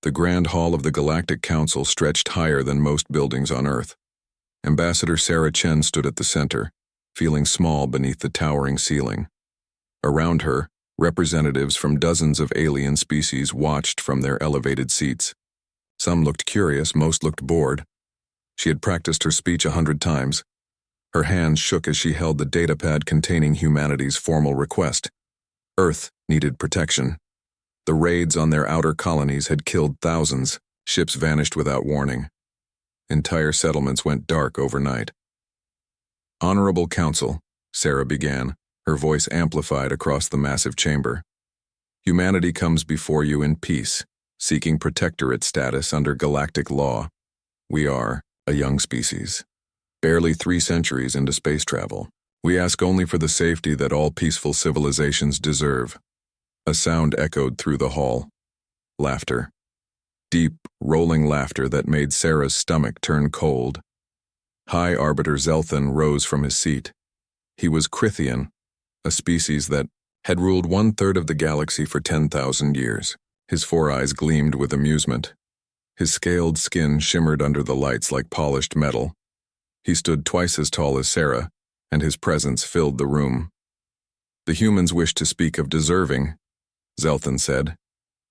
The Grand Hall of the Galactic Council stretched higher than most buildings on Earth. Ambassador Sarah Chen stood at the center, feeling small beneath the towering ceiling. Around her, representatives from dozens of alien species watched from their elevated seats. Some looked curious, most looked bored. She had practiced her speech 100 times. Her hands shook as she held the datapad containing humanity's formal request. Earth needed protection. The raids on their outer colonies had killed thousands. Ships vanished without warning. Entire settlements went dark overnight. Honorable Council, Sarah began, her voice amplified across the massive chamber. Humanity comes before you in peace, seeking protectorate status under galactic law. We are a young species, barely 3 centuries into space travel. We ask only for the safety that all peaceful civilizations deserve. A sound echoed through the hall. Laughter. Deep, rolling laughter that made Sarah's stomach turn cold. High Arbiter Zelthan rose from his seat. He was Crithian, a species that had ruled 1/3 of the galaxy for 10,000 years. His 4 eyes gleamed with amusement. His scaled skin shimmered under the lights like polished metal. He stood twice as tall as Sarah, and his presence filled the room. The humans wish to speak of deserving, Zelthan said,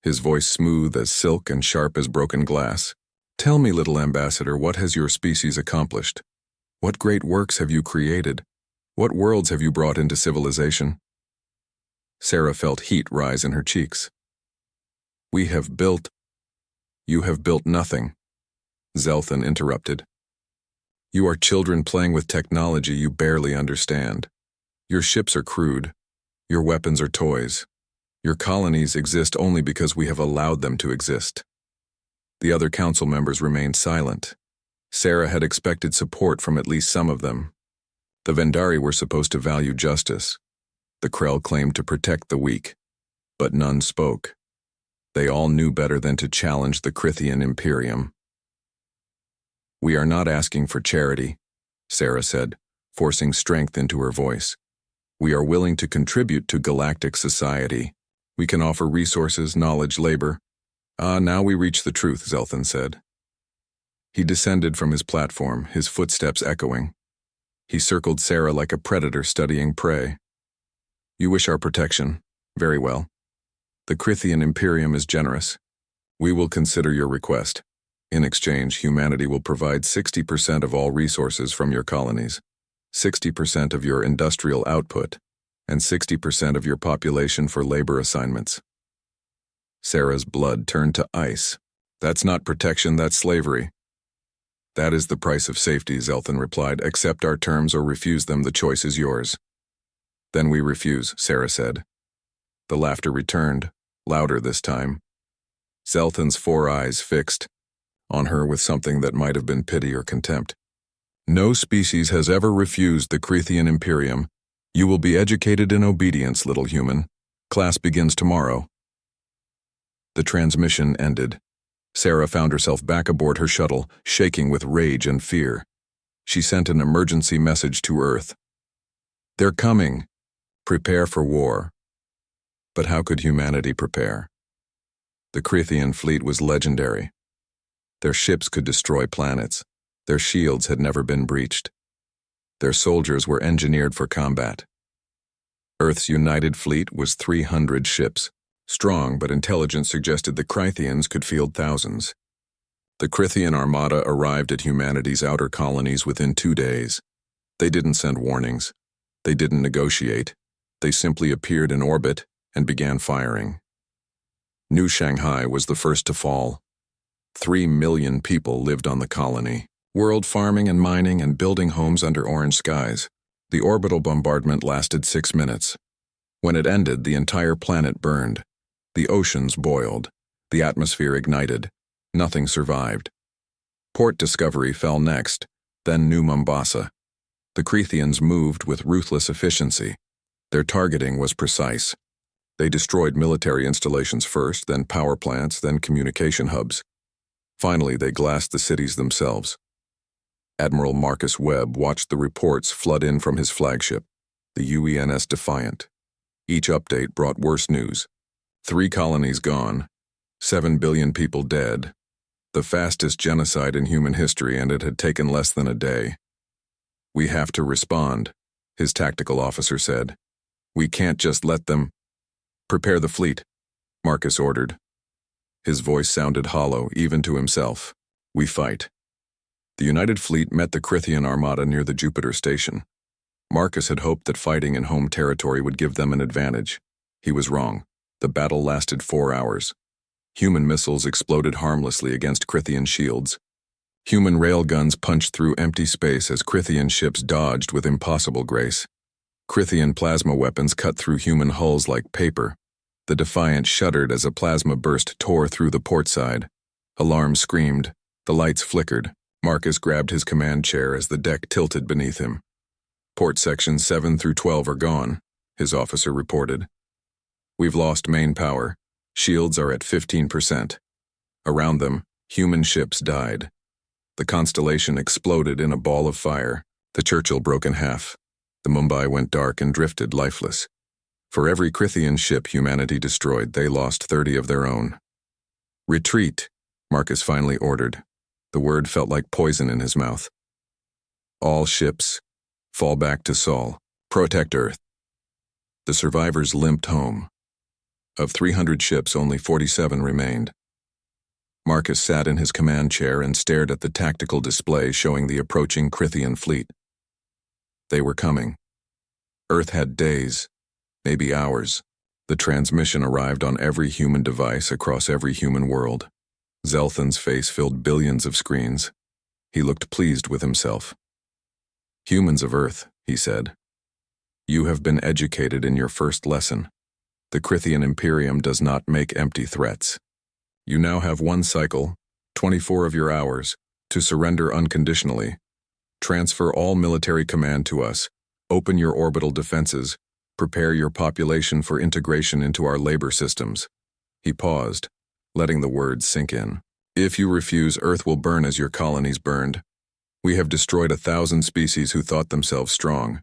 his voice smooth as silk and sharp as broken glass. Tell me, little ambassador, what has your species accomplished? What great works have you created? What worlds have you brought into civilization? Sarah felt heat rise in her cheeks. You have built nothing, Zelthan interrupted. You are children playing with technology you barely understand. Your ships are crude. Your weapons are toys. Your colonies exist only because we have allowed them to exist. The other council members remained silent. Sarah had expected support from at least some of them. The Vendari were supposed to value justice. The Krell claimed to protect the weak, but none spoke. They all knew better than to challenge the Crithian Imperium. We are not asking for charity, Sarah said, forcing strength into her voice. We are willing to contribute to galactic society. We can offer resources, knowledge, labor. Now we reach the truth, Zelthan said. He descended from his platform, his footsteps echoing. He circled Sarah like a predator studying prey. You wish our protection. Very well. The Crithian Imperium is generous. We will consider your request. In exchange, humanity will provide 60% of all resources from your colonies, 60% of your industrial output, and 60% of your population for labor assignments. Sarah's blood turned to ice. That's not protection, that's slavery. That is the price of safety, Zelthan replied. Accept our terms or refuse them, the choice is yours. Then we refuse, Sarah said. The laughter returned, louder this time. Zelthan's 4 eyes fixed on her with something that might have been pity or contempt. No species has ever refused the Crithian Imperium. You will be educated in obedience, little human. Class begins tomorrow. The transmission ended. Sarah found herself back aboard her shuttle, shaking with rage and fear. She sent an emergency message to Earth. They're coming. Prepare for war. But how could humanity prepare? The Crithian fleet was legendary. Their ships could destroy planets. Their shields had never been breached. Their soldiers were engineered for combat. Earth's united fleet was 300 ships. Strong but intelligence suggested the Crithians could field thousands. The Crithian armada arrived at humanity's outer colonies within 2 days. They didn't send warnings. They didn't negotiate. They simply appeared in orbit and began firing. New Shanghai was the first to fall. 3 million people lived on the colony, world farming and mining and building homes under orange skies. The orbital bombardment lasted 6 minutes. When it ended, the entire planet burned. The oceans boiled. The atmosphere ignited. Nothing survived. Port Discovery fell next, then New Mombasa. The Crithians moved with ruthless efficiency. Their targeting was precise. They destroyed military installations first, then power plants, then communication hubs. Finally, they glassed the cities themselves. Admiral Marcus Webb watched the reports flood in from his flagship, the UENS Defiant. Each update brought worse news. 3 colonies gone, 7 billion people dead. The fastest genocide in human history, and it had taken less than a day. We have to respond, his tactical officer said. We can't just let them. Prepare the fleet, Marcus ordered. His voice sounded hollow, even to himself. We fight. The United Fleet met the Crithian Armada near the Jupiter station. Marcus had hoped that fighting in home territory would give them an advantage. He was wrong. The battle lasted 4 hours. Human missiles exploded harmlessly against Crithian shields. Human railguns punched through empty space as Crithian ships dodged with impossible grace. Crithian plasma weapons cut through human hulls like paper. The Defiant shuddered as a plasma burst tore through the port side. Alarms screamed. The lights flickered. Marcus grabbed his command chair as the deck tilted beneath him. Port sections 7 through 12 are gone, his officer reported. We've lost main power. Shields are at 15%. Around them, human ships died. The Constellation exploded in a ball of fire. The Churchill broke in half. The Mumbai went dark and drifted lifeless. For every Crithian ship humanity destroyed, they lost 30 of their own. Retreat, Marcus finally ordered. The word felt like poison in his mouth. All ships, fall back to Sol. Protect Earth. The survivors limped home. Of 300 ships, only 47 remained. Marcus sat in his command chair and stared at the tactical display showing the approaching Crithian fleet. They were coming. Earth had days, maybe hours. The transmission arrived on every human device across every human world. Zelthan's face filled billions of screens. He looked pleased with himself. Humans of Earth, he said. You have been educated in your first lesson. The Crithian Imperium does not make empty threats. You now have 1 cycle, 24 of your hours, to surrender unconditionally. Transfer all military command to us. Open your orbital defenses. Prepare your population for integration into our labor systems. He paused, letting the words sink in. If you refuse, Earth will burn as your colonies burned. We have destroyed 1,000 species who thought themselves strong.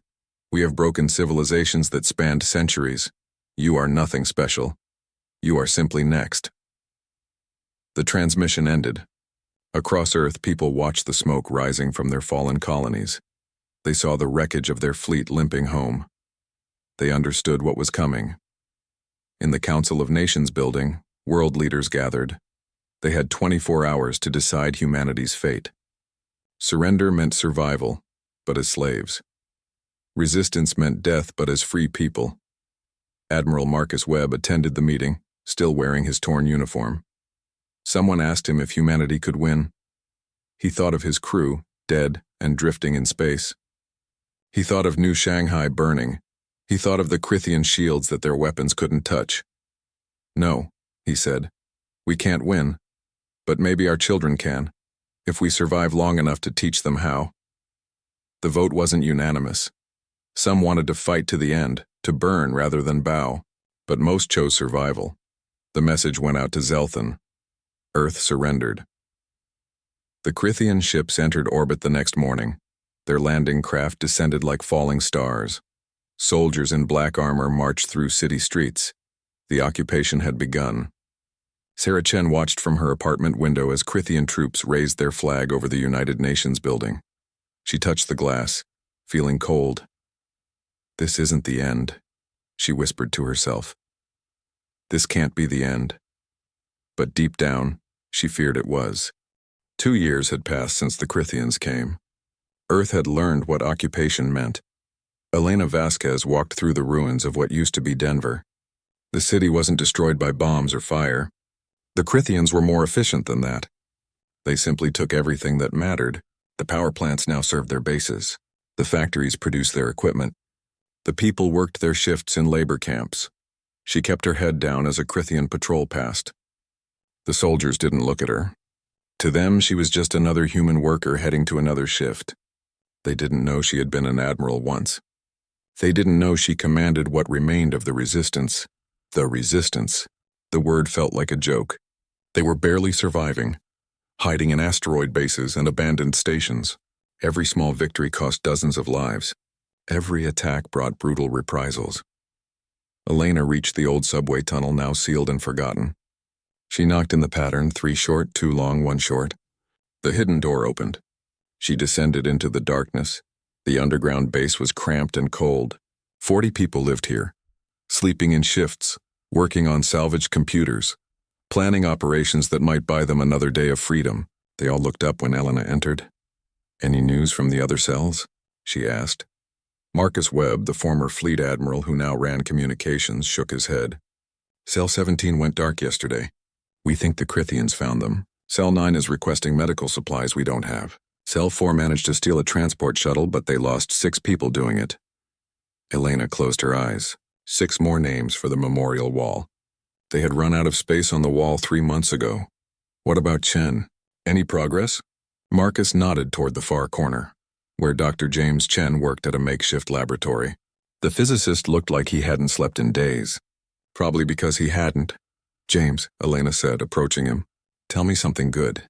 We have broken civilizations that spanned centuries. You are nothing special. You are simply next. The transmission ended. Across Earth, people watched the smoke rising from their fallen colonies. They saw the wreckage of their fleet limping home. They understood what was coming. In the Council of Nations building, world leaders gathered. They had 24 hours to decide humanity's fate. Surrender meant survival, but as slaves. Resistance meant death, but as free people. Admiral Marcus Webb attended the meeting, still wearing his torn uniform. Someone asked him if humanity could win. He thought of his crew, dead and drifting in space. He thought of New Shanghai burning. He thought of the Crithian shields that their weapons couldn't touch. No, he said. We can't win. But maybe our children can, if we survive long enough to teach them how. The vote wasn't unanimous. Some wanted to fight to the end, to burn rather than bow, but most chose survival. The message went out to Zelthan. Earth surrendered. The Crithian ships entered orbit the next morning. Their landing craft descended like falling stars. Soldiers in black armor marched through city streets. The occupation had begun. Sarah Chen watched from her apartment window as Crithian troops raised their flag over the United Nations building. She touched the glass, feeling cold. This isn't the end, she whispered to herself. This can't be the end. But deep down, she feared it was. 2 years had passed since the Crithians came. Earth had learned what occupation meant. Elena Vasquez walked through the ruins of what used to be Denver. The city wasn't destroyed by bombs or fire. The Crithians were more efficient than that. They simply took everything that mattered. The power plants now served their bases. The factories produced their equipment. The people worked their shifts in labor camps. She kept her head down as a Crithian patrol passed. The soldiers didn't look at her. To them, she was just another human worker heading to another shift. They didn't know she had been an admiral once. They didn't know she commanded what remained of the resistance. The resistance. The word felt like a joke. They were barely surviving, hiding in asteroid bases and abandoned stations. Every small victory cost dozens of lives. Every attack brought brutal reprisals. Elena reached the old subway tunnel, now sealed and forgotten. She knocked in the pattern, 3 short, 2 long, 1 short. The hidden door opened. She descended into the darkness. The underground base was cramped and cold. 40 people lived here, sleeping in shifts, working on salvaged computers, planning operations that might buy them another day of freedom. They all looked up when Elena entered. "Any news from the other cells?" she asked. Marcus Webb, the former fleet admiral who now ran communications, shook his head. "Cell 17 went dark yesterday. We think the Crithians found them. Cell 9 is requesting medical supplies we don't have. Cell 4 managed to steal a transport shuttle, but they lost 6 people doing it." Elena closed her eyes. 6 more names for the memorial wall. They had run out of space on the wall 3 months ago. "What about Chen? Any progress?" Marcus nodded toward the far corner, where Dr. James Chen worked at a makeshift laboratory. The physicist looked like he hadn't slept in days. "Probably because he hadn't." "James," Elena said, approaching him, "tell me something good."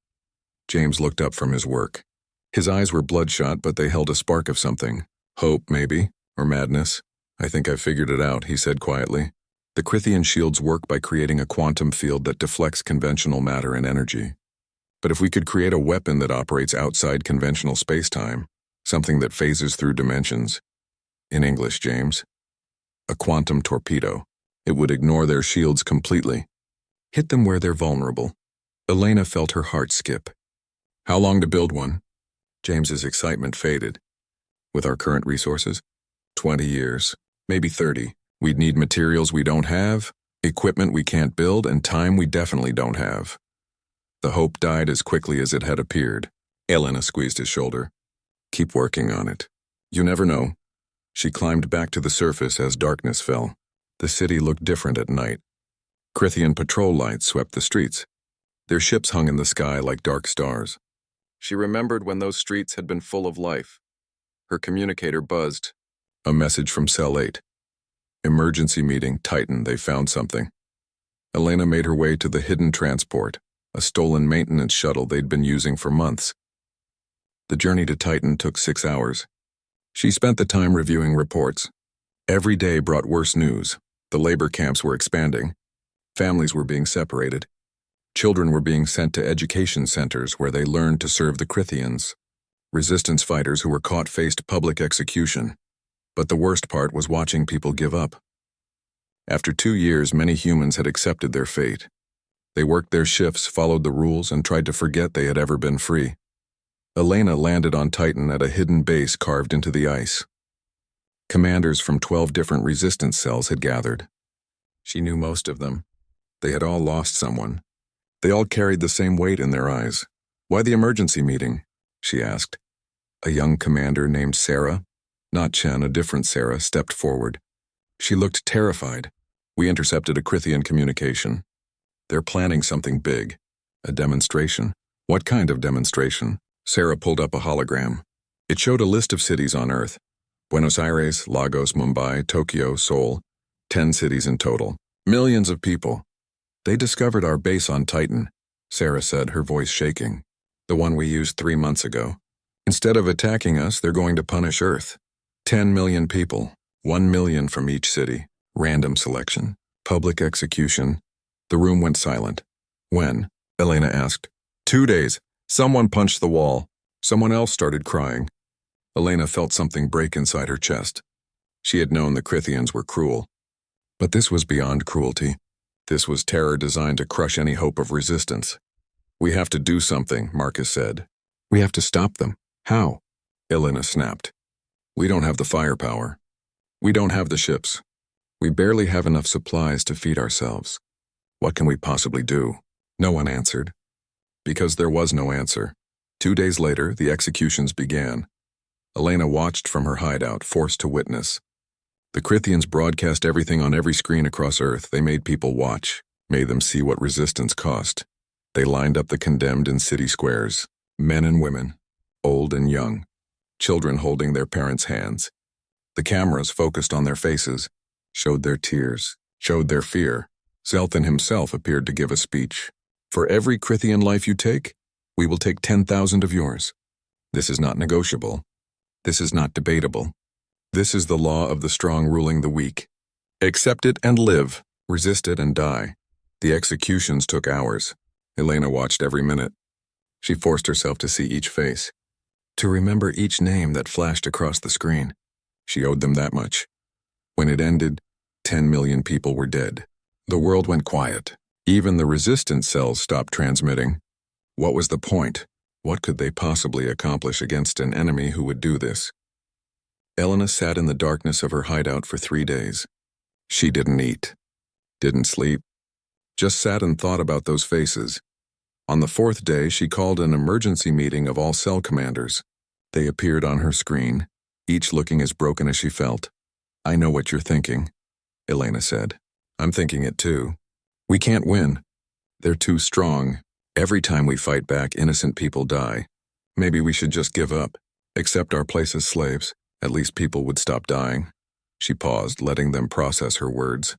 James looked up from his work. His eyes were bloodshot, but they held a spark of something. "Hope, maybe, or madness. I think I figured it out," he said quietly. "The Crithian shields work by creating a quantum field that deflects conventional matter and energy. But if we could create a weapon that operates outside conventional space-time, something that phases through dimensions. In English, James. A quantum torpedo. It would ignore their shields completely. Hit them where they're vulnerable." Elena felt her heart skip. "How long to build one?" James's excitement faded. "With our current resources? 20 years, maybe 30. We'd need materials we don't have, equipment we can't build, and time we definitely don't have." The hope died as quickly as it had appeared. Elena squeezed his shoulder. "Keep working on it. You never know." She climbed back to the surface as darkness fell. The city looked different at night. Crithian patrol lights swept the streets. Their ships hung in the sky like dark stars. She remembered when those streets had been full of life. Her communicator buzzed. A message from Cell 8. "Emergency meeting, Titan, they found something." Elena made her way to the hidden transport, a stolen maintenance shuttle they'd been using for months. The journey to Titan took 6 hours. She spent the time reviewing reports. Every day brought worse news. The labor camps were expanding. Families were being separated. Children were being sent to education centers where they learned to serve the Crithians. Resistance fighters who were caught faced public execution. But the worst part was watching people give up. After 2 years, many humans had accepted their fate. They worked their shifts, followed the rules, and tried to forget they had ever been free. Elena landed on Titan at a hidden base carved into the ice. Commanders from 12 different resistance cells had gathered. She knew most of them. They had all lost someone. They all carried the same weight in their eyes. "Why the emergency meeting?" she asked. A young commander named Sarah, not Chen, a different Sarah, stepped forward. She looked terrified. "We intercepted a Crithian communication. They're planning something big. A demonstration." "What kind of demonstration?" Sarah pulled up a hologram. It showed a list of cities on Earth. Buenos Aires, Lagos, Mumbai, Tokyo, Seoul. 10 cities in total. Millions of people. "They discovered our base on Titan," Sarah said, her voice shaking. "The one we used 3 months ago. Instead of attacking us, they're going to punish Earth. 10 million people. 1 million from each city. Random selection. Public execution." The room went silent. "When?" Elena asked. 2 days. Someone punched the wall. Someone else started crying. Elena felt something break inside her chest. She had known the Crithians were cruel. But this was beyond cruelty. This was terror designed to crush any hope of resistance. "We have to do something," Marcus said. "We have to stop them. How?" Elena snapped. "We don't have the firepower. We don't have the ships. We barely have enough supplies to feed ourselves. What can we possibly do?" No one answered. Because there was no answer. 2 days later, the executions began. Elena watched from her hideout, forced to witness. The Crithians broadcast everything on every screen across Earth. They made people watch, made them see what resistance cost. They lined up the condemned in city squares, men and women, old and young, children holding their parents' hands. The cameras focused on their faces, showed their tears, showed their fear. Zelthan himself appeared to give a speech. "For every Crithian life you take, we will take 10,000 of yours. This is not negotiable. This is not debatable. This is the law of the strong ruling the weak. Accept it and live, resist it and die." The executions took hours. Elena watched every minute. She forced herself to see each face, to remember each name that flashed across the screen. She owed them that much. When it ended, 10 million people were dead. The world went quiet. Even the resistance cells stopped transmitting. What was the point? What could they possibly accomplish against an enemy who would do this? Elena sat in the darkness of her hideout for 3 days. She didn't eat, didn't sleep, just sat and thought about those faces. On the 4th day, she called an emergency meeting of all cell commanders. They appeared on her screen, each looking as broken as she felt. "I know what you're thinking," Elena said. "I'm thinking it too. We can't win. They're too strong. Every time we fight back, innocent people die. Maybe we should just give up, accept our place as slaves. At least people would stop dying." She paused, letting them process her words.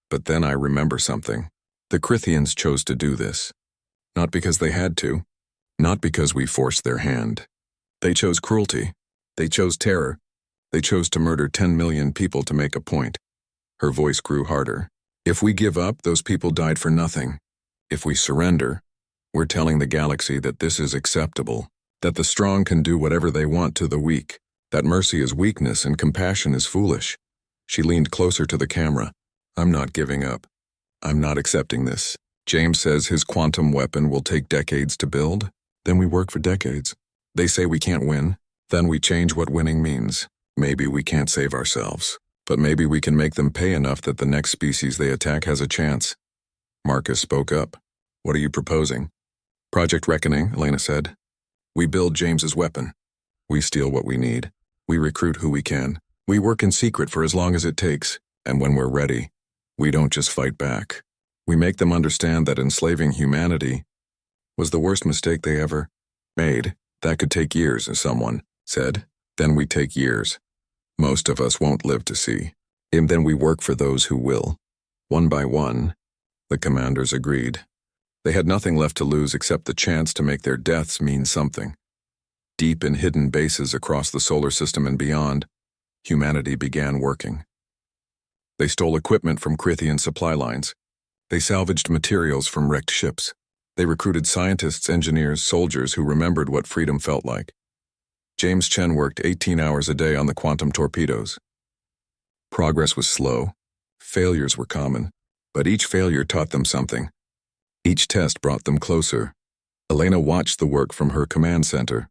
"But then I remember something. The Crithians chose to do this. Not because they had to. Not because we forced their hand. They chose cruelty. They chose terror. They chose to murder 10 million people to make a point." Her voice grew harder. "If we give up, those people died for nothing. If we surrender, we're telling the galaxy that this is acceptable, that the strong can do whatever they want to the weak, that mercy is weakness and compassion is foolish." She leaned closer to the camera. "I'm not giving up. I'm not accepting this. James says his quantum weapon will take decades to build. Then we work for decades. They say we can't win. Then we change what winning means. Maybe we can't save ourselves, but maybe we can make them pay enough that the next species they attack has a chance." Marcus spoke up. "What are you proposing?" "Project Reckoning," Elena said. "We build James's weapon. We steal what we need. We recruit who we can. We work in secret for as long as it takes. And when we're ready, we don't just fight back. We make them understand that enslaving humanity was the worst mistake they ever made. That could take years," as someone said. "Then we take years. Most of us won't live to see. And then we work for those who will." One by one, the commanders agreed. They had nothing left to lose except the chance to make their deaths mean something. Deep in hidden bases across the solar system and beyond, humanity began working. They stole equipment from Crithian supply lines. They salvaged materials from wrecked ships. They recruited scientists, engineers, soldiers who remembered what freedom felt like. James Chen worked 18 hours a day on the quantum torpedoes. Progress was slow. Failures were common, but each failure taught them something. Each test brought them closer. Elena watched the work from her command center.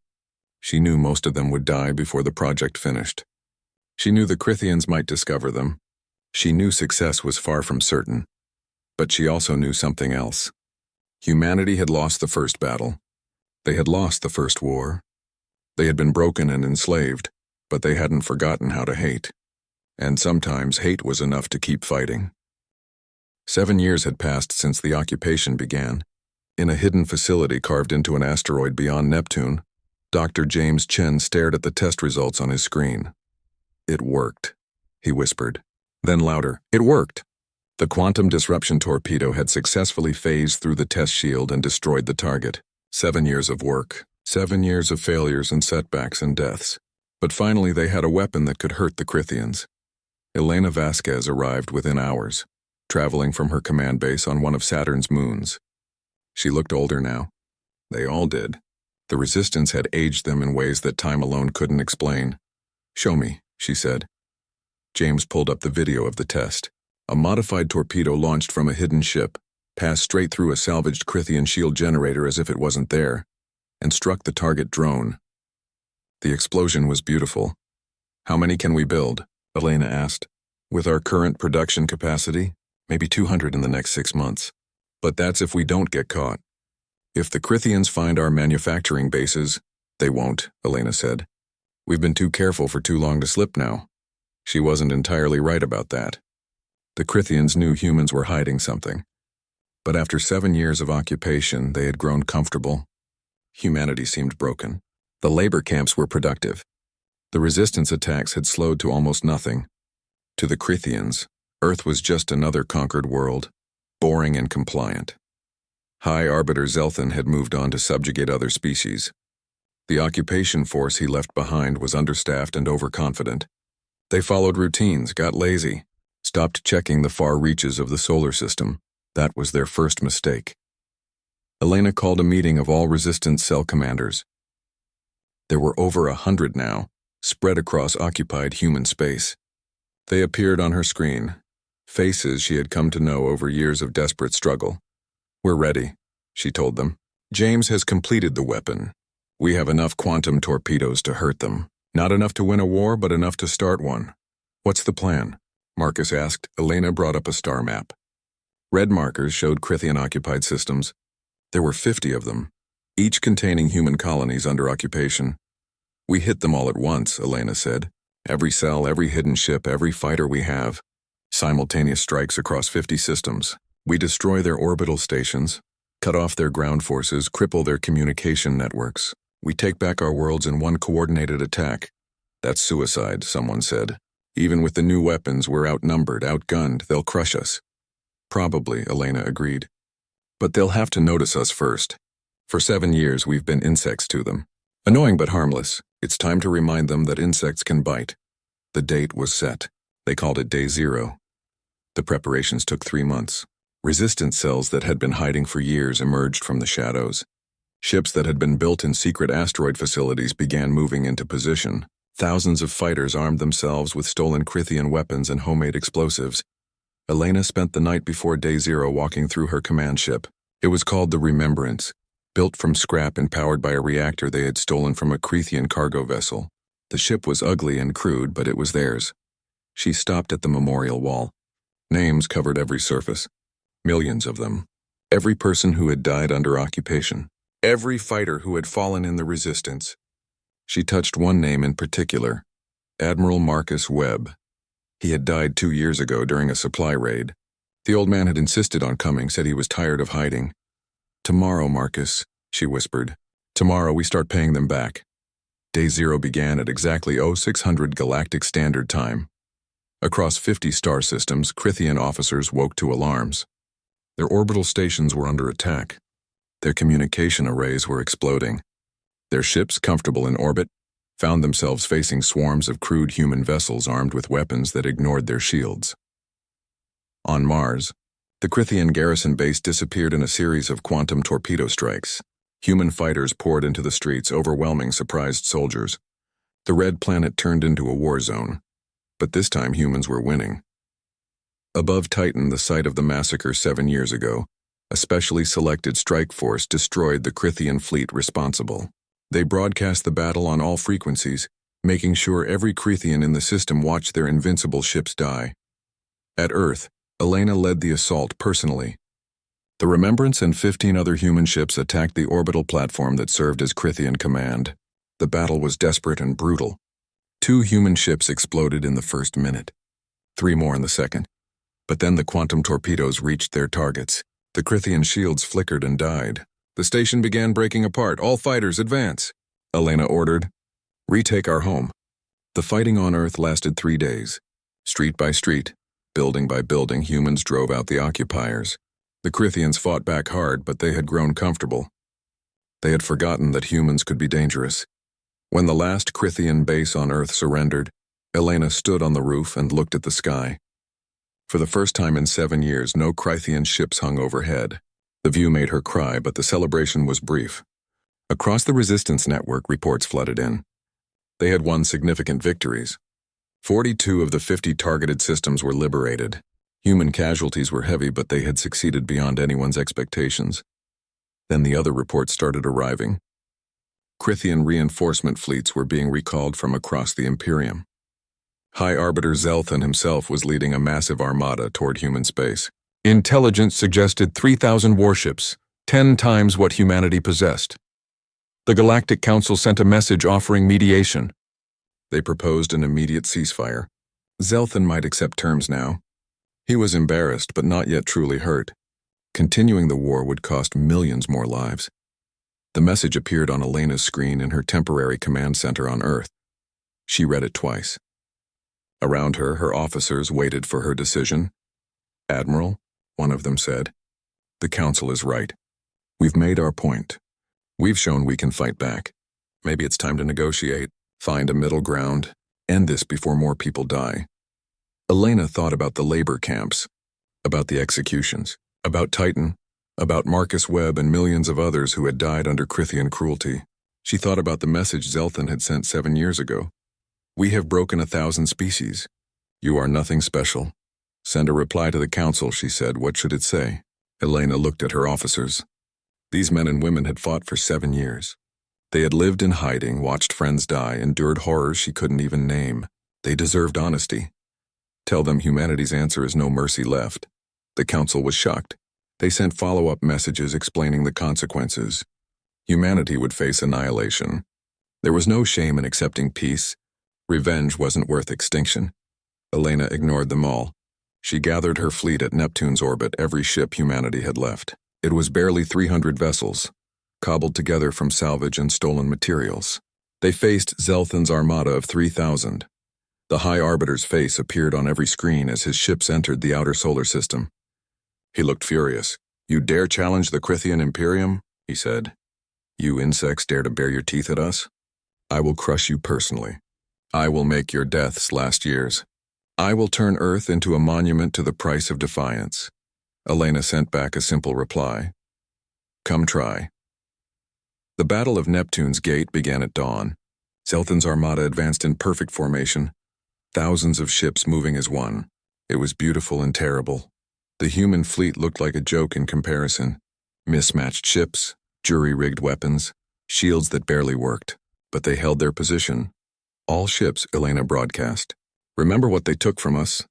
She knew most of them would die before the project finished. She knew the Crithians might discover them. She knew success was far from certain. But she also knew something else. Humanity had lost the first battle. They had lost the first war. They had been broken and enslaved, but they hadn't forgotten how to hate. And sometimes hate was enough to keep fighting. 7 years had passed since the occupation began. In a hidden facility carved into an asteroid beyond Neptune, Dr. James Chen stared at the test results on his screen. "It worked," he whispered. Then louder, "It worked!" The quantum disruption torpedo had successfully phased through the test shield and destroyed the target. 7 years of work, 7 years of failures and setbacks and deaths. But finally they had a weapon that could hurt the Crithians. Elena Vasquez arrived within hours, traveling from her command base on one of Saturn's moons. She looked older now. They all did. The resistance had aged them in ways that time alone couldn't explain. "Show me," she said. James pulled up the video of the test. A modified torpedo launched from a hidden ship, passed straight through a salvaged Crithian shield generator as if it wasn't there, and struck the target drone. The explosion was beautiful. "How many can we build?" Elena asked. "With our current production capacity, maybe 200 in the next 6 months. But that's if we don't get caught. If the Crithians find our manufacturing bases, they won't," Elena said. "We've been too careful for too long to slip now." She wasn't entirely right about that. The Crithians knew humans were hiding something. But after 7 years of occupation, they had grown comfortable. Humanity seemed broken. The labor camps were productive. The resistance attacks had slowed to almost nothing. To the Crithians, Earth was just another conquered world, boring and compliant. High Arbiter Zelthan had moved on to subjugate other species. The occupation force he left behind was understaffed and overconfident. They followed routines, got lazy, stopped checking the far reaches of the solar system. That was their first mistake. Elena called a meeting of all resistance cell commanders. There were over 100 now, spread across occupied human space. They appeared on her screen, faces she had come to know over years of desperate struggle. "We're ready," she told them. "James has completed the weapon. We have enough quantum torpedoes to hurt them. Not enough to win a war, but enough to start one." "What's the plan?" Marcus asked. Elena brought up a star map. Red markers showed Crithian-occupied systems. There were 50 of them, each containing human colonies under occupation. "We hit them all at once," Elena said. "Every cell, every hidden ship, every fighter we have. Simultaneous strikes across 50 systems. We destroy their orbital stations, cut off their ground forces, cripple their communication networks. We take back our worlds in one coordinated attack." "That's suicide," someone said. "Even with the new weapons, we're outnumbered, outgunned. They'll crush us." "Probably," Elena agreed. "But they'll have to notice us first. For 7 years, we've been insects to them. Annoying but harmless. It's time to remind them that insects can bite." The date was set. They called it Day 0. The preparations took 3 months. Resistance cells that had been hiding for years emerged from the shadows. Ships that had been built in secret asteroid facilities began moving into position. Thousands of fighters armed themselves with stolen Crithian weapons and homemade explosives. Elena spent the night before Day 0 walking through her command ship. It was called the Remembrance, built from scrap and powered by a reactor they had stolen from a Crithian cargo vessel. The ship was ugly and crude, but it was theirs. She stopped at the memorial wall. Names covered every surface. Millions of them. Every person who had died under occupation. Every fighter who had fallen in the resistance. She touched one name in particular, Admiral Marcus Webb. He had died 2 years ago during a supply raid. The old man had insisted on coming, said he was tired of hiding. "Tomorrow, Marcus," she whispered. "Tomorrow we start paying them back." Day 0 began at exactly 0600 Galactic Standard Time. Across 50 star systems, Crithian officers woke to alarms. Their orbital stations were under attack. Their communication arrays were exploding. Their ships, comfortable in orbit, found themselves facing swarms of crude human vessels armed with weapons that ignored their shields. On Mars, the Crithian garrison base disappeared in a series of quantum torpedo strikes. Human fighters poured into the streets, overwhelming surprised soldiers. The red planet turned into a war zone, but this time humans were winning. Above Titan, the site of the massacre 7 years ago, a specially selected strike force destroyed the Crithian fleet responsible. They broadcast the battle on all frequencies, making sure every Crithian in the system watched their invincible ships die. At Earth, Elena led the assault personally. The Remembrance and 15 other human ships attacked the orbital platform that served as Crithian command. The battle was desperate and brutal. 2 human ships exploded in the first minute, 3 more in the second. But then the quantum torpedoes reached their targets. The Crithian shields flickered and died. The station began breaking apart. "All fighters, advance," Elena ordered. "Retake our home." The fighting on Earth lasted 3 days. Street by street, building by building, humans drove out the occupiers. The Crithians fought back hard, but they had grown comfortable. They had forgotten that humans could be dangerous. When the last Crithian base on Earth surrendered, Elena stood on the roof and looked at the sky. For the first time in 7 years, no Crithian ships hung overhead. The view made her cry, but the celebration was brief. Across the resistance network, reports flooded in. They had won significant victories. 42 of the 50 targeted systems were liberated. Human casualties were heavy, but they had succeeded beyond anyone's expectations. Then the other reports started arriving. Crithian reinforcement fleets were being recalled from across the Imperium. High Arbiter Zelthan himself was leading a massive armada toward human space. Intelligence suggested 3,000 warships, 10 times what humanity possessed. The Galactic Council sent a message offering mediation. They proposed an immediate ceasefire. Zelthan might accept terms now. He was embarrassed, but not yet truly hurt. Continuing the war would cost millions more lives. The message appeared on Elena's screen in her temporary command center on Earth. She read it twice. Around her, her officers waited for her decision. "Admiral," one of them said, "the Council is right. We've made our point. We've shown we can fight back. Maybe it's time to negotiate, find a middle ground, end this before more people die." Elena thought about the labor camps, about the executions, About Titan, about Marcus Webb and millions of others who had died under Crithian cruelty. She thought about the message Zelthan had sent 7 years ago. We have broken 1,000 species. You are nothing special. Send a reply to the council, she said. What should it say? Elena looked at her officers. These men and women had fought for 7 years. They had lived in hiding, watched friends die, endured horrors she couldn't even name. They deserved honesty. Tell them humanity's answer is no mercy left. The council was shocked. They sent follow-up messages explaining the consequences. Humanity would face annihilation. There was no shame in accepting peace. Revenge wasn't worth extinction. Elena ignored them all. She gathered her fleet at Neptune's orbit, every ship humanity had left. It was barely 300 vessels, cobbled together from salvage and stolen materials. They faced Zelthan's armada of 3,000. The High Arbiter's face appeared on every screen as his ships entered the outer solar system. He looked furious. You dare challenge the Crithian Imperium? He said. You insects dare to bare your teeth at us? I will crush you personally. I will make your deaths last years. I will turn Earth into a monument to the price of defiance. Elena sent back a simple reply. Come try. The Battle of Neptune's Gate began at dawn. Zelthan's armada advanced in perfect formation, thousands of ships moving as one. It was beautiful and terrible. The human fleet looked like a joke in comparison. Mismatched ships, jury-rigged weapons, shields that barely worked, but they held their position. All ships, Elena broadcast. Remember what they took from us.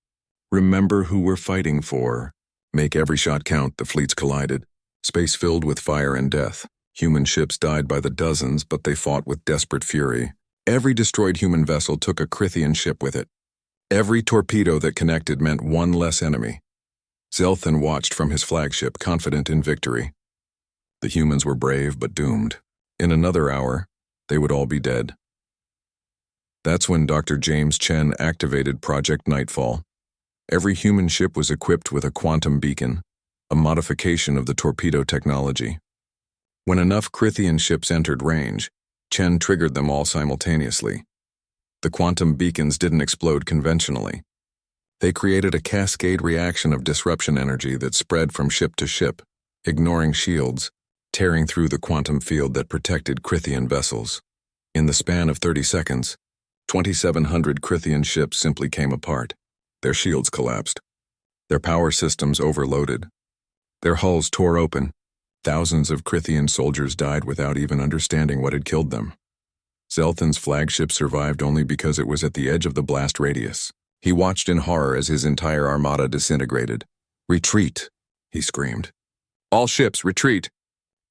Remember who we're fighting for. Make every shot count. The fleets collided. Space filled with fire and death. Human ships died by the dozens, but they fought with desperate fury. Every destroyed human vessel took a Crithian ship with it. Every torpedo that connected meant one less enemy. Zelthan watched from his flagship, confident in victory. The humans were brave but doomed. In another hour, they would all be dead. That's when Dr. James Chen activated Project Nightfall. Every human ship was equipped with a quantum beacon, a modification of the torpedo technology. When enough Crithian ships entered range, Chen triggered them all simultaneously. The quantum beacons didn't explode conventionally. They created a cascade reaction of disruption energy that spread from ship to ship, ignoring shields, tearing through the quantum field that protected Crithian vessels. In the span of 30 seconds, 2,700 Crithian ships simply came apart. Their shields collapsed. Their power systems overloaded. Their hulls tore open. Thousands of Crithian soldiers died without even understanding what had killed them. Zelthan's flagship survived only because it was at the edge of the blast radius. He watched in horror as his entire armada disintegrated. Retreat, he screamed. All ships, retreat!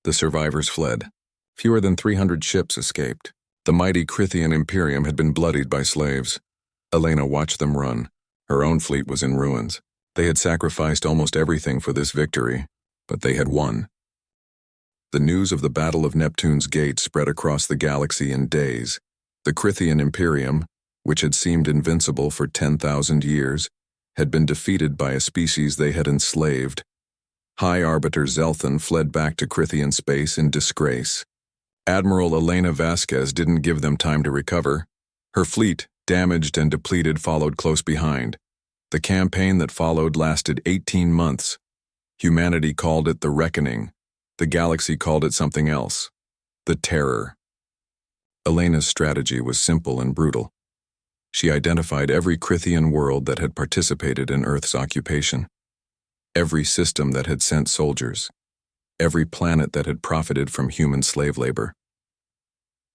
The survivors fled. Fewer than 300 ships escaped. The mighty Crithian Imperium had been bloodied by slaves. Elena watched them run. Her own fleet was in ruins. They had sacrificed almost everything for this victory, but they had won. The news of the Battle of Neptune's Gate spread across the galaxy in days. The Crithian Imperium, which had seemed invincible for 10,000 years, had been defeated by a species they had enslaved. High Arbiter Zelthan fled back to Crithian space in disgrace. Admiral Elena Vasquez didn't give them time to recover. Her fleet, damaged and depleted, followed close behind. The campaign that followed lasted 18 months. Humanity called it the Reckoning. The galaxy called it something else. The Terror. Elena's strategy was simple and brutal. She identified every Crithian world that had participated in Earth's occupation. Every system that had sent soldiers. Every planet that had profited from human slave labor.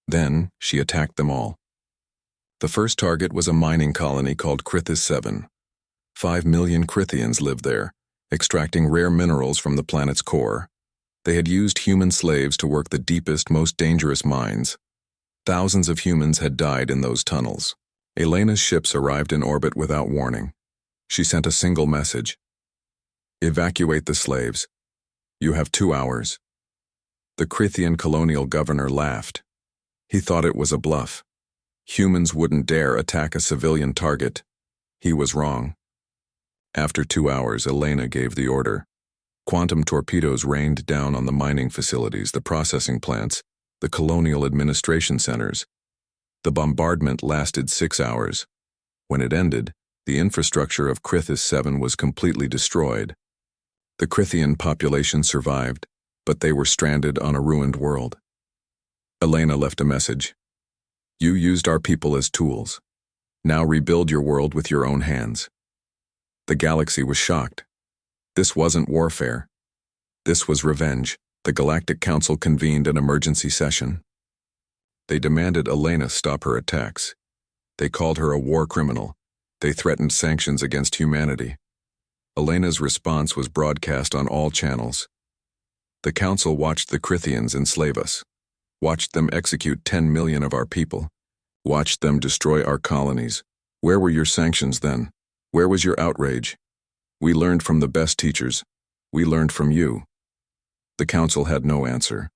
Then, she attacked them all. The first target was a mining colony called Crithis 7. 5 million Crithians lived there, extracting rare minerals from the planet's core. They had used human slaves to work the deepest, most dangerous mines. Thousands of humans had died in those tunnels. Elena's ships arrived in orbit without warning. She sent a single message. Evacuate the slaves. You have 2 hours. The Crithian colonial governor laughed. He thought it was a bluff. Humans wouldn't dare attack a civilian target. He was wrong. After 2 hours, Elena gave the order. Quantum torpedoes rained down on the mining facilities, the processing plants, the colonial administration centers. The bombardment lasted 6 hours. When it ended, the infrastructure of Crithis 7 was completely destroyed. The Crithian population survived, but they were stranded on a ruined world. Elena left a message. You used our people as tools. Now rebuild your world with your own hands. The galaxy was shocked. This wasn't warfare. This was revenge. The Galactic Council convened an emergency session. They demanded Elena stop her attacks. They called her a war criminal. They threatened sanctions against humanity. Elena's response was broadcast on all channels. The Council watched the Crithians enslave us, watched them execute 10 million of our people, watched them destroy our colonies. Where were your sanctions then? Where was your outrage? We learned from the best teachers. We learned from you. The Council had no answer.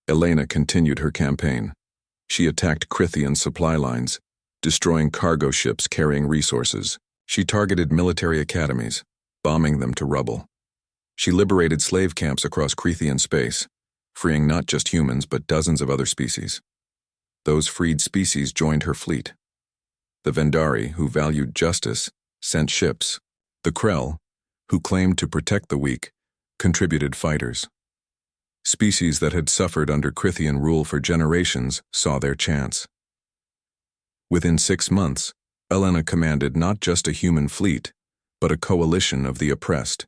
Elena continued her campaign. She attacked Crithian supply lines, destroying cargo ships carrying resources. She targeted military academies, bombing them to rubble. She liberated slave camps across Crithian space, freeing not just humans but dozens of other species. Those freed species joined her fleet. The Vendari, who valued justice, sent ships. The Krell, who claimed to protect the weak, contributed fighters. Species that had suffered under Crithian rule for generations saw their chance. Within 6 months, Elena commanded not just a human fleet, but a coalition of the oppressed.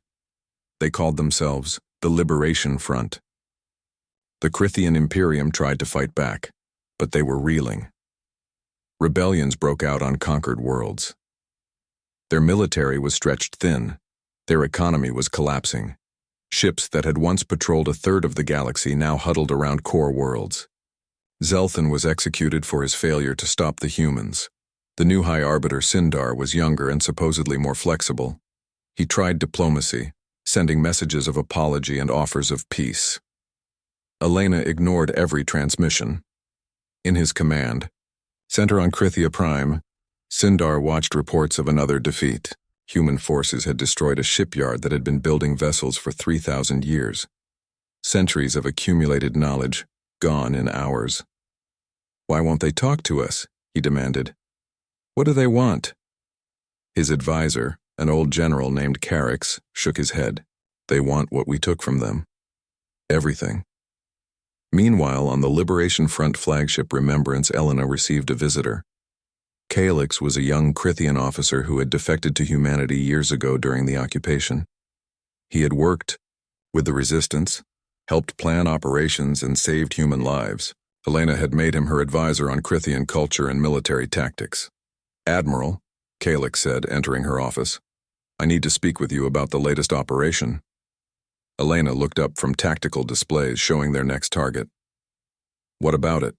They called themselves the Liberation Front. The Crithian Imperium tried to fight back, but they were reeling. Rebellions broke out on conquered worlds. Their military was stretched thin. Their economy was collapsing. Ships that had once patrolled a third of the galaxy now huddled around core worlds. Zelthan was executed for his failure to stop the humans. The new High Arbiter Sindar was younger and supposedly more flexible. He tried diplomacy, sending messages of apology and offers of peace. Elena ignored every transmission. In his command, center on Krithia Prime, Sindar watched reports of another defeat. Human forces had destroyed a shipyard that had been building vessels for 3,000 years. Centuries of accumulated knowledge, gone in hours. Why won't they talk to us? He demanded. What do they want? His advisor, an old general named Carix, shook his head. They want what we took from them. Everything. Meanwhile, on the Liberation Front flagship Remembrance, Elena received a visitor. Calix was a young Crithian officer who had defected to humanity years ago during the occupation. He had worked with the resistance, helped plan operations, and saved human lives. Elena had made him her advisor on Crithian culture and military tactics. Admiral, Calix said, entering her office, I need to speak with you about the latest operation. Elena looked up from tactical displays showing their next target. What about it?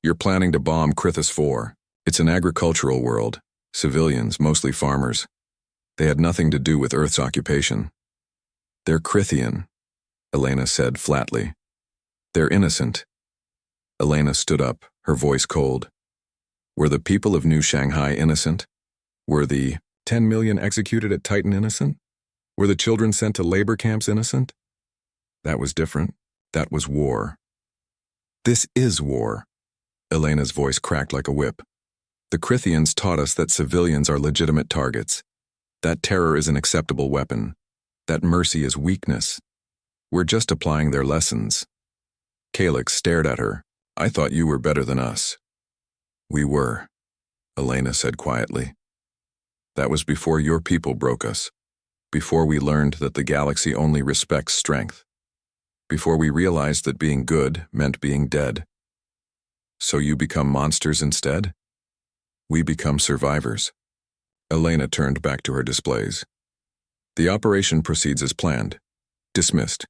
You're planning to bomb Crithis 4. It's an agricultural world, civilians, mostly farmers. They had nothing to do with Earth's occupation. They're Crithian, Elena said flatly. They're innocent. Elena stood up, her voice cold. Were the people of New Shanghai innocent? Were the 10 million executed at Titan innocent? Were the children sent to labor camps innocent? That was different. That was war. This is war. Elena's voice cracked like a whip. The Crithians taught us that civilians are legitimate targets, that terror is an acceptable weapon, that mercy is weakness. We're just applying their lessons. Calix stared at her. I thought you were better than us. We were, Elena said quietly. That was before your people broke us, before we learned that the galaxy only respects strength, before we realized that being good meant being dead. So you become monsters instead? We become survivors. Elena turned back to her displays. The operation proceeds as planned. Dismissed.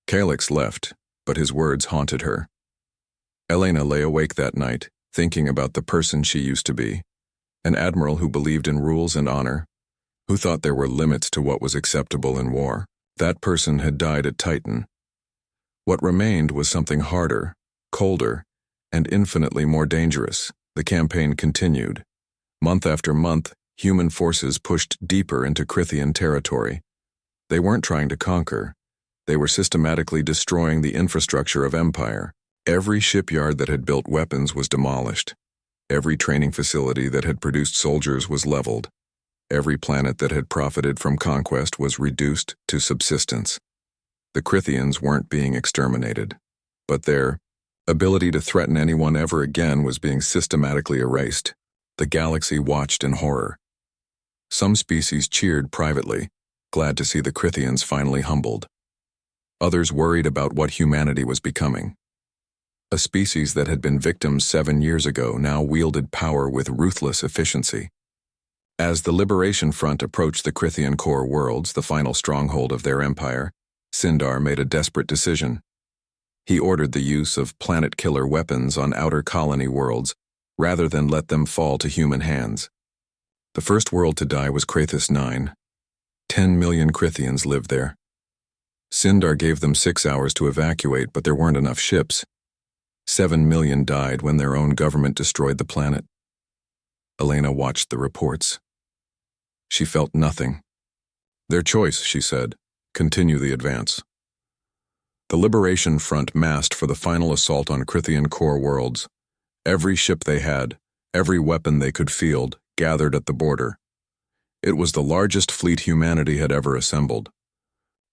Calix left, but his words haunted her. Elena lay awake that night, thinking about the person she used to be, an admiral who believed in rules and honor, who thought there were limits to what was acceptable in war. That person had died at Titan. What remained was something harder, colder, and infinitely more dangerous. The campaign continued. Month after month, human forces pushed deeper into Crithian territory. They weren't trying to conquer. They were systematically destroying the infrastructure of empire. Every shipyard that had built weapons was demolished. Every training facility that had produced soldiers was leveled. Every planet that had profited from conquest was reduced to subsistence. The Crithians weren't being exterminated, but their ability to threaten anyone ever again was being systematically erased. The galaxy watched in horror. Some species cheered privately, glad to see the Crithians finally humbled. Others worried about what humanity was becoming. A species that had been victims 7 years ago now wielded power with ruthless efficiency. As the Liberation Front approached the Crithian core worlds, the final stronghold of their empire, Sindar made a desperate decision. He ordered the use of planet-killer weapons on outer colony worlds, rather than let them fall to human hands. The first world to die was Krathus 9. 10 million Crithians lived there. Sindar gave them 6 hours to evacuate, but there weren't enough ships. 7 million died when their own government destroyed the planet. Elena watched the reports. She felt nothing. Their choice, she said. Continue the advance. The Liberation Front massed for the final assault on Crithian core worlds. Every ship they had, every weapon they could field, gathered at the border. It was the largest fleet humanity had ever assembled.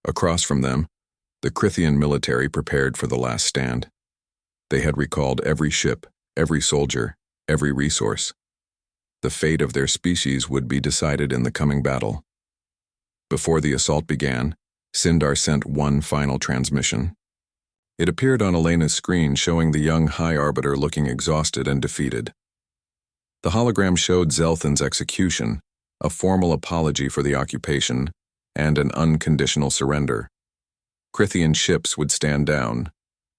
Across from them, the Crithian military prepared for the last stand. They had recalled every ship, every soldier, every resource. The fate of their species would be decided in the coming battle. Before the assault began, Sindar sent one final transmission. It appeared on Elena's screen, showing the young High Arbiter looking exhausted and defeated. The hologram showed Zelthan's execution, a formal apology for the occupation, and an unconditional surrender. Crithian ships would stand down.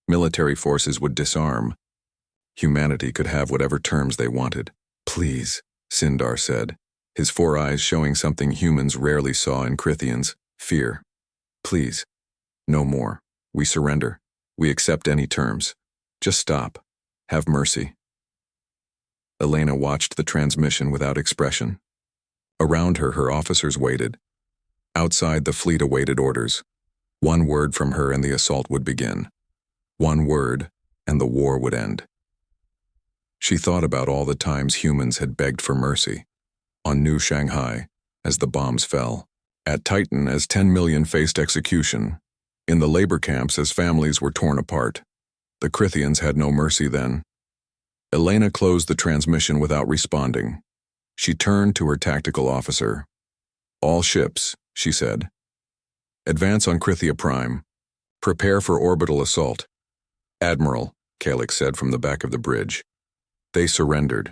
Military forces would disarm. Humanity could have whatever terms they wanted. Please, Sindar said, his 4 eyes showing something humans rarely saw in Crithians, fear. Please. No more. We surrender. We accept any terms. Just stop. Have mercy. Elena watched the transmission without expression. Around her, her officers waited. Outside, the fleet awaited orders. One word from her and the assault would begin. One word, and the war would end. She thought about all the times humans had begged for mercy. On New Shanghai, as the bombs fell. At Titan, as 10 million faced execution. In the labor camps, as families were torn apart. The Crithians had no mercy then. Elena closed the transmission without responding. She turned to her tactical officer. All ships, she said. Advance on Krithia Prime. Prepare for orbital assault. Admiral, Kalix said from the back of the bridge. They surrendered.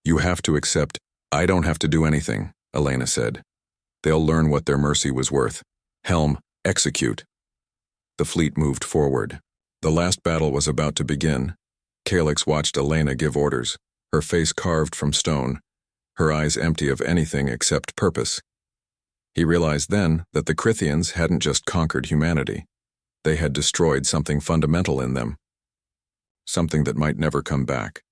You have to accept. I don't have to do anything, Elena said. They'll learn what their mercy was worth. Helm, execute. The fleet moved forward. The last battle was about to begin. Kalix watched Elena give orders, her face carved from stone, her eyes empty of anything except purpose. He realized then that the Crithians hadn't just conquered humanity. They had destroyed something fundamental in them. Something that might never come back.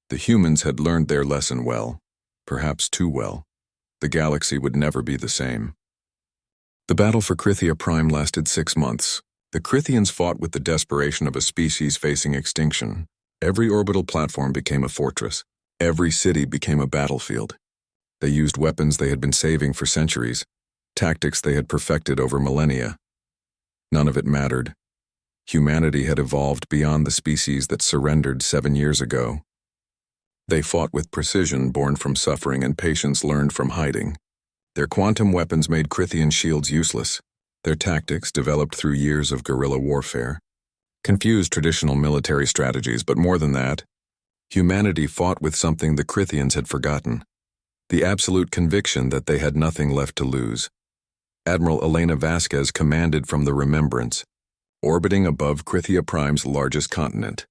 The humans had learned their lesson well, perhaps too well. The galaxy would never be the same. The battle for Krithia Prime lasted 6 months. The Crithians fought with the desperation of a species facing extinction. Every orbital platform became a fortress. Every city became a battlefield. They used weapons they had been saving for centuries, tactics they had perfected over millennia. None of it mattered. Humanity had evolved beyond the species that surrendered 7 years ago. They fought with precision born from suffering and patience learned from hiding. Their quantum weapons made Crithian shields useless. Their tactics, developed through years of guerrilla warfare, confused traditional military strategies, but more than that, humanity fought with something the Crithians had forgotten. The absolute conviction that they had nothing left to lose. Admiral Elena Vasquez commanded from the Remembrance, orbiting above Krithia Prime's largest continent.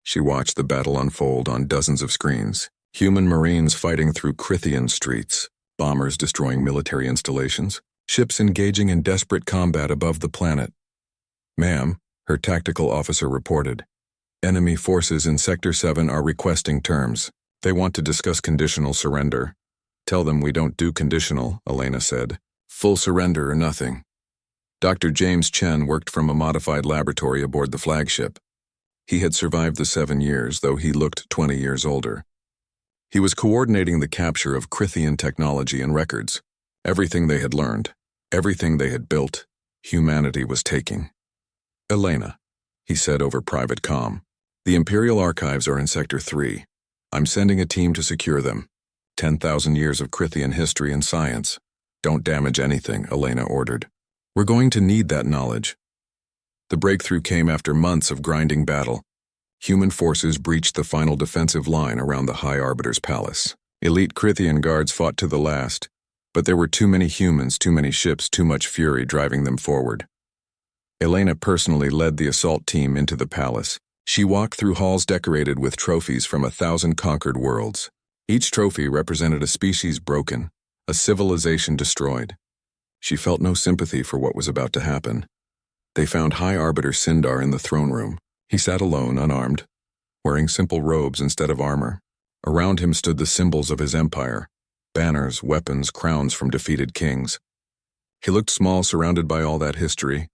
She watched the battle unfold on dozens of screens. Human Marines fighting through Crithian streets, bombers destroying military installations, ships engaging in desperate combat above the planet. Ma'am, her tactical officer reported. Enemy forces in Sector 7 are requesting terms. They want to discuss conditional surrender. Tell them we don't do conditional, Elena said. Full surrender or nothing. Dr. James Chen worked from a modified laboratory aboard the flagship. He had survived the 7 years, though he looked 20 years older. He was coordinating the capture of Crithian technology and records. Everything they had learned, everything they had built, humanity was taking. Elena, he said over private comm. The Imperial Archives are in Sector 3. I'm sending a team to secure them. 10,000 years of Crithian history and science. Don't damage anything, Elena ordered. We're going to need that knowledge. The breakthrough came after months of grinding battle. Human forces breached the final defensive line around the High Arbiter's palace. Elite Crithian guards fought to the last, but there were too many humans, too many ships, too much fury driving them forward. Elena personally led the assault team into the palace. She walked through halls decorated with trophies from 1,000 conquered worlds. Each trophy represented a species broken, a civilization destroyed. She felt no sympathy for what was about to happen. They found High Arbiter Sindar in the throne room. He sat alone, unarmed, wearing simple robes instead of armor. Around him stood the symbols of his empire, banners, weapons, crowns from defeated kings. He looked small, surrounded by all that history.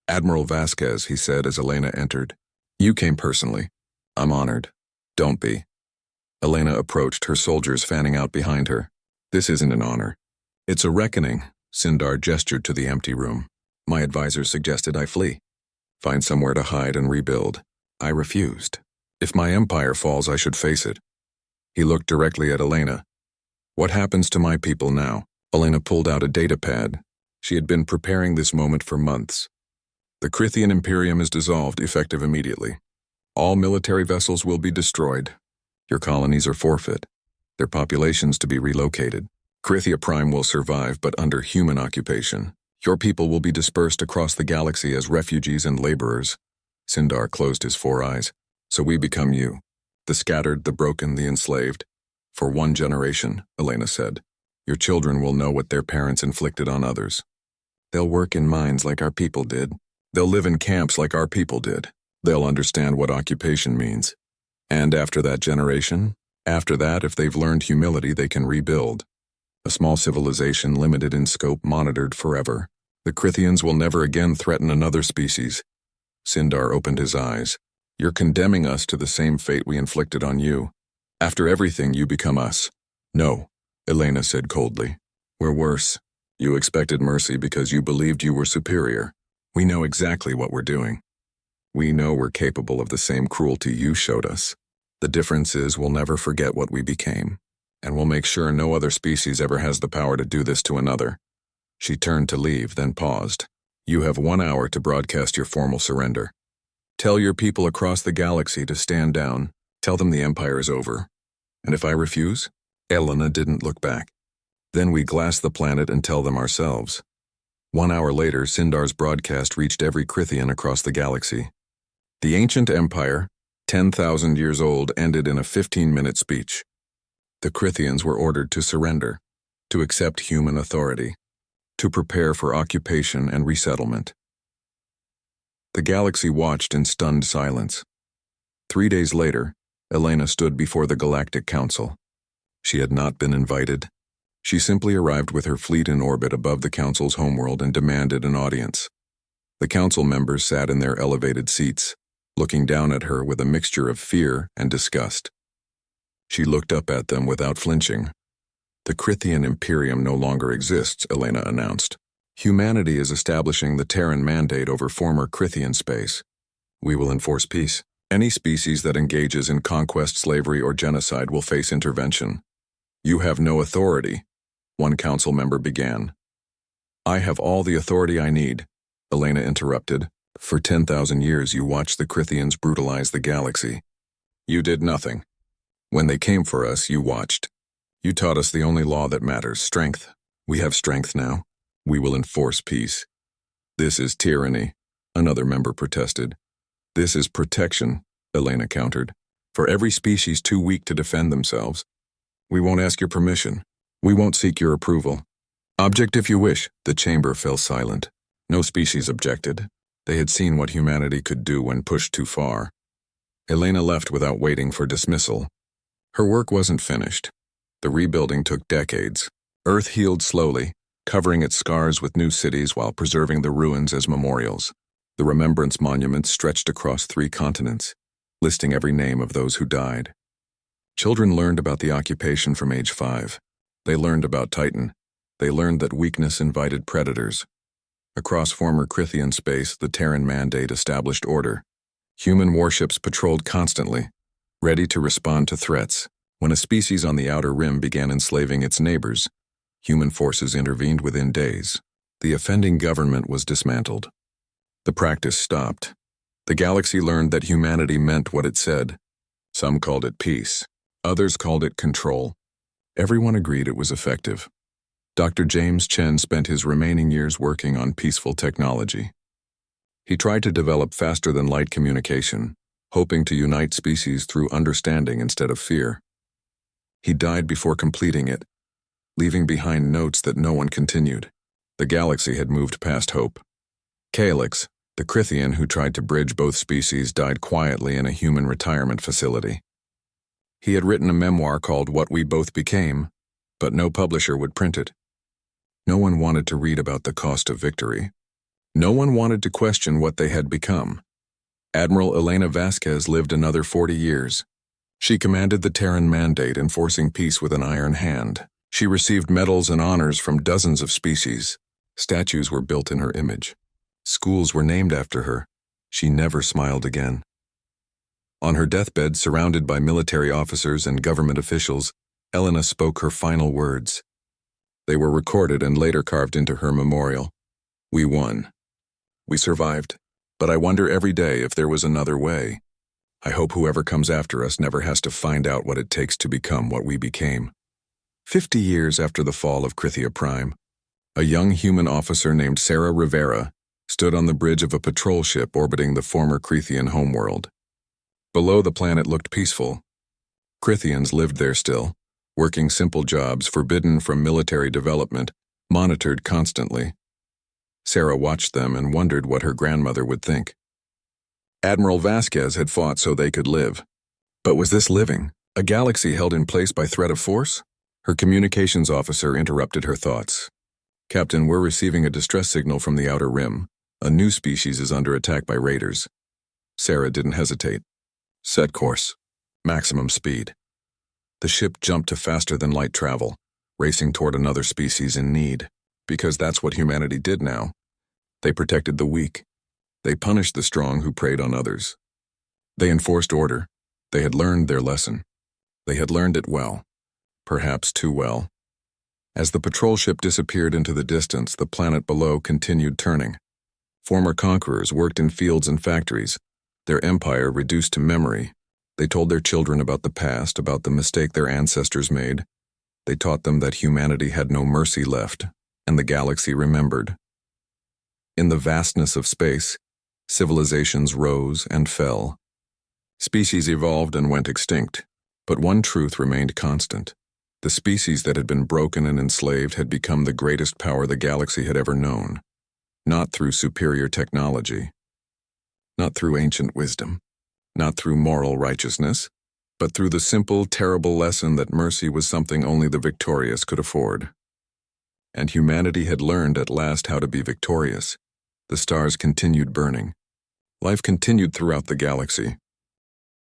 Admiral Vasquez, he said as Elena entered. You came personally. I'm honored. Don't be. Elena approached, her soldiers fanning out behind her. This isn't an honor. It's a reckoning, Sindar gestured to the empty room. My advisors suggested I flee. Find somewhere to hide and rebuild. I refused. If my empire falls, I should face it. He looked directly at Elena. What happens to my people now? Elena pulled out a data pad. She had been preparing this moment for months. The Crithian Imperium is dissolved, effective immediately. All military vessels will be destroyed. Your colonies are forfeit. Their populations to be relocated. Crythia Prime will survive, but under human occupation. Your people will be dispersed across the galaxy as refugees and laborers. Sindar closed his 4 eyes. So we become you. The scattered, the broken, the enslaved. For 1 generation, Elena said. Your children will know what their parents inflicted on others. They'll work in mines like our people did. They'll live in camps like our people did. They'll understand what occupation means. And after that generation, after that, if they've learned humility, they can rebuild. A small civilization limited in scope, monitored forever. The Crithians will never again threaten another species. Sindar opened his eyes. You're condemning us to the same fate we inflicted on you. After everything, you become us. No, Elena said coldly. We're worse. You expected mercy because you believed you were superior. We know exactly what we're doing. We know we're capable of the same cruelty you showed us. The difference is we'll never forget what we became, and we'll make sure no other species ever has the power to do this to another. She turned to leave, then paused. You have 1 hour to broadcast your formal surrender. Tell your people across the galaxy to stand down. Tell them the Empire is over. And if I refuse? Elena didn't look back. Then we glass the planet and tell them ourselves. 1 hour later, Sindar's broadcast reached every Crithian across the galaxy. The ancient empire, 10,000 years old, ended in a 15-minute speech. The Crithians were ordered to surrender, to accept human authority, to prepare for occupation and resettlement. The galaxy watched in stunned silence. 3 days later, Elena stood before the Galactic Council. She had not been invited. She simply arrived with her fleet in orbit above the Council's homeworld and demanded an audience. The Council members sat in their elevated seats, looking down at her with a mixture of fear and disgust. She looked up at them without flinching. The Crithian Imperium no longer exists, Elena announced. Humanity is establishing the Terran Mandate over former Crithian space. We will enforce peace. Any species that engages in conquest, slavery, or genocide will face intervention. You have no authority, one council member began. I have all the authority I need, Elena interrupted. For 10,000 years you watched the Crithians brutalize the galaxy. You did nothing. When they came for us, you watched. You taught us the only law that matters, strength. We have strength now. We will enforce peace. This is tyranny, another member protested. This is protection, Elena countered. For every species too weak to defend themselves. We won't ask your permission. We won't seek your approval. Object if you wish. The chamber fell silent. No species objected. They had seen what humanity could do when pushed too far. Elena left without waiting for dismissal. Her work wasn't finished. The rebuilding took decades. Earth healed slowly, covering its scars with new cities while preserving the ruins as memorials. The remembrance monuments stretched across 3 continents, listing every name of those who died. Children learned about the occupation from age 5. They learned about Titan. They learned that weakness invited predators. Across former Crithian space, the Terran Mandate established order. Human warships patrolled constantly, ready to respond to threats. When a species on the Outer Rim began enslaving its neighbors, human forces intervened within days. The offending government was dismantled. The practice stopped. The galaxy learned that humanity meant what it said. Some called it peace. Others called it control. Everyone agreed it was effective. Dr. James Chen spent his remaining years working on peaceful technology. He tried to develop faster-than-light communication, hoping to unite species through understanding instead of fear. He died before completing it, leaving behind notes that no one continued. The galaxy had moved past hope. Calyx, the Crithian who tried to bridge both species, died quietly in a human retirement facility. He had written a memoir called What We Both Became, but no publisher would print it. No one wanted to read about the cost of victory. No one wanted to question what they had become. Admiral Elena Vasquez lived another 40 years. She commanded the Terran Mandate, enforcing peace with an iron hand. She received medals and honors from dozens of species. Statues were built in her image. Schools were named after her. She never smiled again. On her deathbed, surrounded by military officers and government officials, Elena spoke her final words. They were recorded and later carved into her memorial. We won. We survived. But I wonder every day if there was another way. I hope whoever comes after us never has to find out what it takes to become what we became. 50 years after the fall of Krithia Prime, a young human officer named Sarah Rivera stood on the bridge of a patrol ship orbiting the former Crithian homeworld. Below, the planet looked peaceful. Crithians lived there still, working simple jobs forbidden from military development, monitored constantly. Sarah watched them and wondered what her grandmother would think. Admiral Vasquez had fought so they could live. But was this living? A galaxy held in place by threat of force? Her communications officer interrupted her thoughts. Captain, we're receiving a distress signal from the Outer Rim. A new species is under attack by raiders. Sarah didn't hesitate. Set course. Maximum speed. The ship jumped to faster-than-light travel, racing toward another species in need. Because that's what humanity did now. They protected the weak. They punished the strong who preyed on others. They enforced order. They had learned their lesson. They had learned it well. Perhaps too well. As the patrol ship disappeared into the distance, the planet below continued turning. Former conquerors worked in fields and factories. Their empire reduced to memory. They told their children about the past, about the mistake their ancestors made. They taught them that humanity had no mercy left, and the galaxy remembered. In the vastness of space, civilizations rose and fell. Species evolved and went extinct, but one truth remained constant. The species that had been broken and enslaved had become the greatest power the galaxy had ever known, not through superior technology, not through ancient wisdom, not through moral righteousness, but through the simple, terrible lesson that mercy was something only the victorious could afford. And humanity had learned at last how to be victorious. The stars continued burning. Life continued throughout the galaxy.